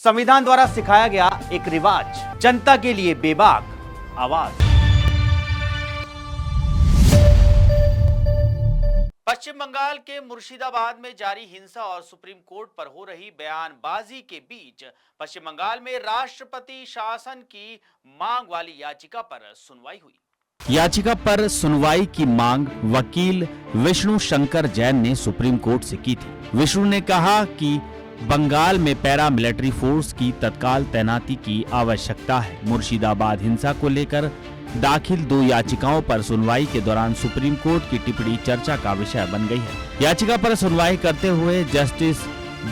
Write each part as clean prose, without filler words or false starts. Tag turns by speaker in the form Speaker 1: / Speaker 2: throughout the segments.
Speaker 1: संविधान द्वारा सिखाया गया एक रिवाज, जनता के लिए बेबाक आवाज। पश्चिम बंगाल के मुर्शिदाबाद में जारी हिंसा और सुप्रीम कोर्ट पर हो रही बयानबाजी के बीच पश्चिम बंगाल में राष्ट्रपति शासन की मांग वाली याचिका पर सुनवाई हुई।
Speaker 2: याचिका पर सुनवाई की मांग वकील विष्णु शंकर जैन ने सुप्रीम कोर्ट से की थी। विष्णु ने कहा कि बंगाल में पैरा मिलिट्री फोर्स की तत्काल तैनाती की आवश्यकता है। मुर्शिदाबाद हिंसा को लेकर दाखिल 2 याचिकाओं पर सुनवाई के दौरान सुप्रीम कोर्ट की टिप्पणी चर्चा का विषय बन गई है। याचिका पर सुनवाई करते हुए जस्टिस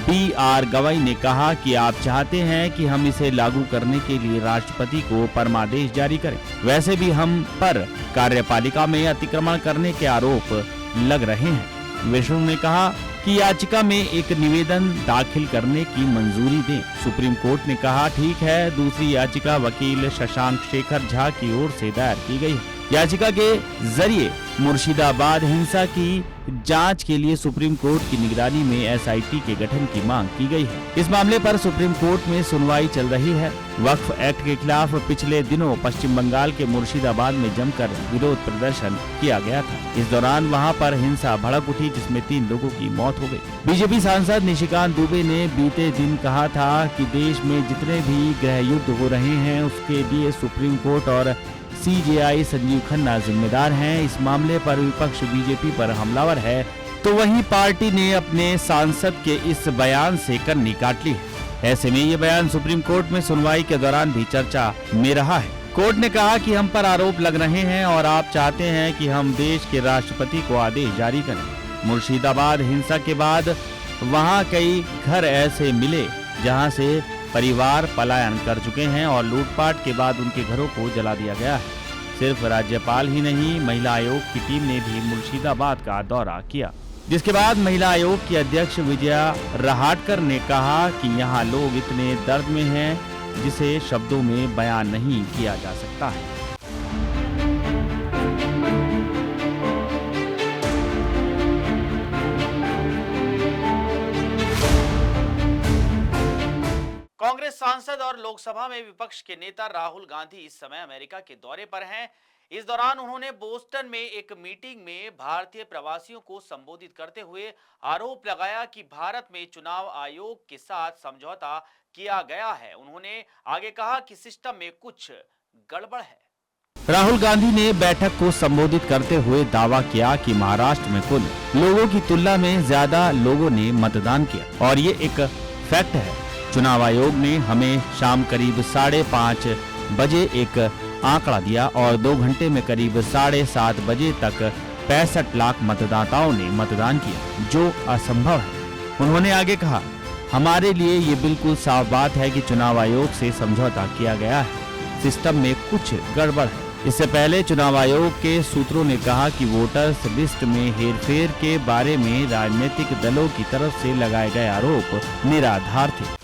Speaker 2: BR गवई ने कहा कि आप चाहते हैं कि हम इसे लागू करने के लिए राष्ट्रपति को परमादेश जारी करें। वैसे भी हम पर कार्यपालिका में अतिक्रमण करने के आरोप लग रहे हैं। विष्णु ने कहा कि याचिका में एक निवेदन दाखिल करने की मंजूरी दें। सुप्रीम कोर्ट ने कहा ठीक है। दूसरी याचिका वकील शशांक शेखर झा की ओर से दायर की गई है। याचिका के जरिए मुर्शिदाबाद हिंसा की जांच के लिए सुप्रीम कोर्ट की निगरानी में SIT के गठन की मांग की गई है। इस मामले पर सुप्रीम कोर्ट में सुनवाई चल रही है। वक्फ एक्ट के खिलाफ पिछले दिनों पश्चिम बंगाल के मुर्शिदाबाद में जमकर विरोध प्रदर्शन किया गया था। इस दौरान वहां पर हिंसा भड़क उठी, जिसमें 3 लोगों की मौत हो गई। बीजेपी सांसद निशिकांत दुबे ने बीते दिन कहा था कि देश में जितने भी गृह युद्ध हो रहे हैं उसके लिए सुप्रीम कोर्ट और CJI संजीव खन्ना जिम्मेदार हैं। इस मामले पर विपक्ष बीजेपी पर हमलावर है, तो वहीं पार्टी ने अपने सांसद के इस बयान से कन्नी काट ली है। ऐसे में ये बयान सुप्रीम कोर्ट में सुनवाई के दौरान भी चर्चा में रहा है। कोर्ट ने कहा कि हम पर आरोप लग रहे हैं और आप चाहते हैं कि हम देश के राष्ट्रपति को आदेश जारी करें। मुर्शिदाबाद हिंसा के बाद वहां कई घर ऐसे मिले जहां से परिवार पलायन कर चुके हैं और लूटपाट के बाद उनके घरों को जला दिया गया है। सिर्फ राज्यपाल ही नहीं, महिला आयोग की टीम ने भी मुर्शिदाबाद का दौरा किया, जिसके बाद महिला आयोग की अध्यक्ष विजया रहाटकर ने कहा कि यहाँ लोग इतने दर्द में हैं जिसे शब्दों में बयान नहीं किया जा सकता है।
Speaker 1: कांग्रेस सांसद और लोकसभा में विपक्ष के नेता राहुल गांधी इस समय अमेरिका के दौरे पर हैं। इस दौरान उन्होंने बोस्टन में एक मीटिंग में भारतीय प्रवासियों को संबोधित करते हुए आरोप लगाया कि भारत में चुनाव आयोग के साथ समझौता किया गया है। उन्होंने आगे कहा कि सिस्टम में कुछ गड़बड़ है।
Speaker 2: राहुल गांधी ने बैठक को संबोधित करते हुए दावा किया कि महाराष्ट्र में कुल लोगों की तुलना में ज्यादा लोगों ने मतदान किया और ये एक फैक्ट है। चुनाव आयोग ने हमें शाम करीब 5:30 बजे एक आंकड़ा दिया और 2 घंटे में करीब 7:30 बजे तक 65 लाख मतदाताओं ने मतदान किया, जो असंभव है। उन्होंने आगे कहा, हमारे लिए ये बिल्कुल साफ बात है कि चुनाव आयोग से समझौता किया गया है। सिस्टम में कुछ गड़बड़ है। इससे पहले चुनाव आयोग के सूत्रों ने कहा कि वोटर्स लिस्ट में हेरफेर के बारे में राजनीतिक दलों की तरफ से लगाए गए आरोप निराधार थे।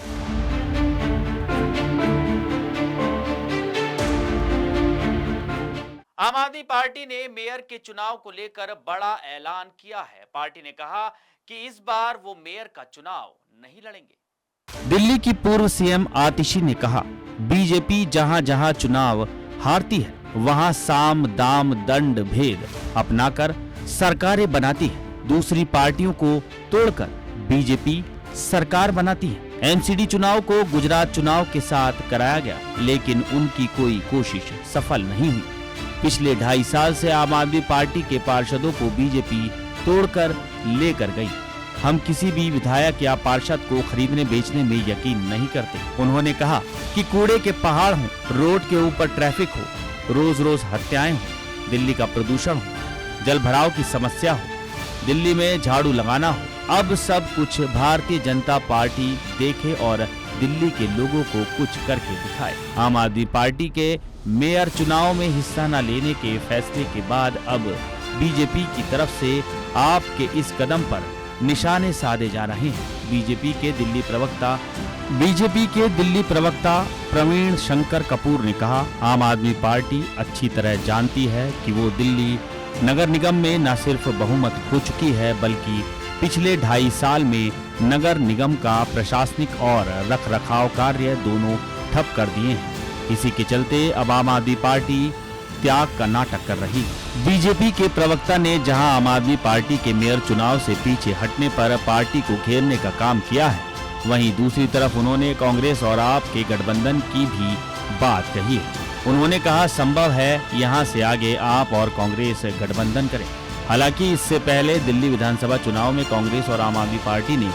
Speaker 1: आम आदमी पार्टी ने मेयर के चुनाव को लेकर बड़ा ऐलान किया है। पार्टी ने कहा कि इस बार वो मेयर का चुनाव नहीं लड़ेंगे।
Speaker 2: दिल्ली की पूर्व CM आतिशी ने कहा, बीजेपी जहां जहां चुनाव हारती है वहां साम दाम दंड भेद अपनाकर सरकारें बनाती है। दूसरी पार्टियों को तोड़कर बीजेपी सरकार बनाती है। MCD चुनाव को गुजरात चुनाव के साथ कराया गया, लेकिन उनकी कोई कोशिश सफल नहीं हुई। पिछले 2.5 साल से आम आदमी पार्टी के पार्षदों को बीजेपी तोड़कर लेकर गई। हम किसी भी विधायक या पार्षद को खरीदने बेचने में यकीन नहीं करते। उन्होंने कहा कि कूड़े के पहाड़ हो, रोड के ऊपर ट्रैफिक हो, रोज रोज हत्याएं हो, दिल्ली का प्रदूषण हो, जल भराव की समस्या हो, दिल्ली में झाड़ू लगाना हो, अब सब कुछ भारतीय जनता पार्टी देखे और दिल्ली के लोगों को कुछ करके दिखाए। आम आदमी पार्टी के मेयर चुनाव में हिस्सा न लेने के फैसले के बाद अब बीजेपी की तरफ से आपके इस कदम पर निशाने साधे जा रहे हैं। बीजेपी के दिल्ली प्रवक्ता प्रवीण शंकर कपूर ने कहा, आम आदमी पार्टी अच्छी तरह जानती है कि वो दिल्ली नगर निगम में न सिर्फ बहुमत खो चुकी है बल्कि पिछले 2.5 साल में नगर निगम का प्रशासनिक और रखरखाव कार्य दोनों ठप कर दिए हैं। इसी के चलते अब आम आदमी पार्टी त्याग का नाटक कर रही है। बीजेपी के प्रवक्ता ने जहां आम आदमी पार्टी के मेयर चुनाव से पीछे हटने पर पार्टी को घेरने का काम किया है, वहीं दूसरी तरफ उन्होंने कांग्रेस और आप के गठबंधन की भी बात कही है। उन्होंने कहा संभव है यहां से आगे आप और कांग्रेस गठबंधन करें। हालांकि इससे पहले दिल्ली विधानसभा चुनाव में कांग्रेस और आम आदमी पार्टी ने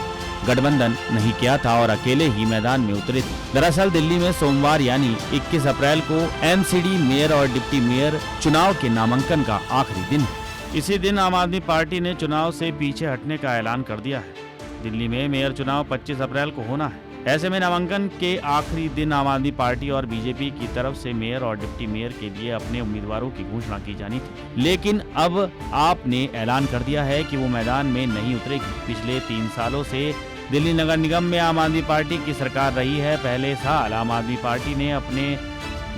Speaker 2: गठबंधन नहीं किया था और अकेले ही मैदान में उतरे थे। दरअसल दिल्ली में सोमवार यानी 21 अप्रैल को एमसीडी मेयर और डिप्टी मेयर चुनाव के नामांकन का आखिरी दिन है। इसी दिन आम आदमी पार्टी ने चुनाव से पीछे हटने का ऐलान कर दिया है। दिल्ली में मेयर चुनाव 25 अप्रैल को होना है। ऐसे में नामांकन के आखिरी दिन आम आदमी पार्टी और बीजेपी की तरफ से मेयर और डिप्टी मेयर के लिए अपने उम्मीदवारों की घोषणा की जानी थी, लेकिन अब आपने ऐलान कर दिया है कि वो मैदान में नहीं उतरेगी। पिछले 3 सालों से दिल्ली नगर निगम में आम आदमी पार्टी की सरकार रही है। पहले साल आम आदमी पार्टी ने अपने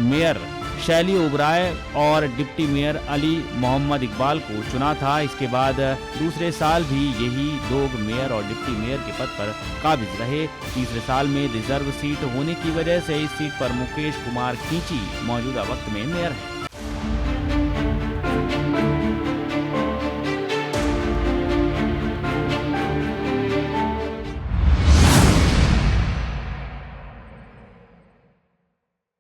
Speaker 2: मेयर शैली ओबराय और डिप्टी मेयर अली मोहम्मद इकबाल को चुना था। इसके बाद दूसरे साल भी यही लोग मेयर और डिप्टी मेयर के पद पर काबिज रहे। तीसरे साल में रिजर्व सीट होने की वजह से इस सीट पर मुकेश कुमार खींची मौजूदा वक्त में मेयर है।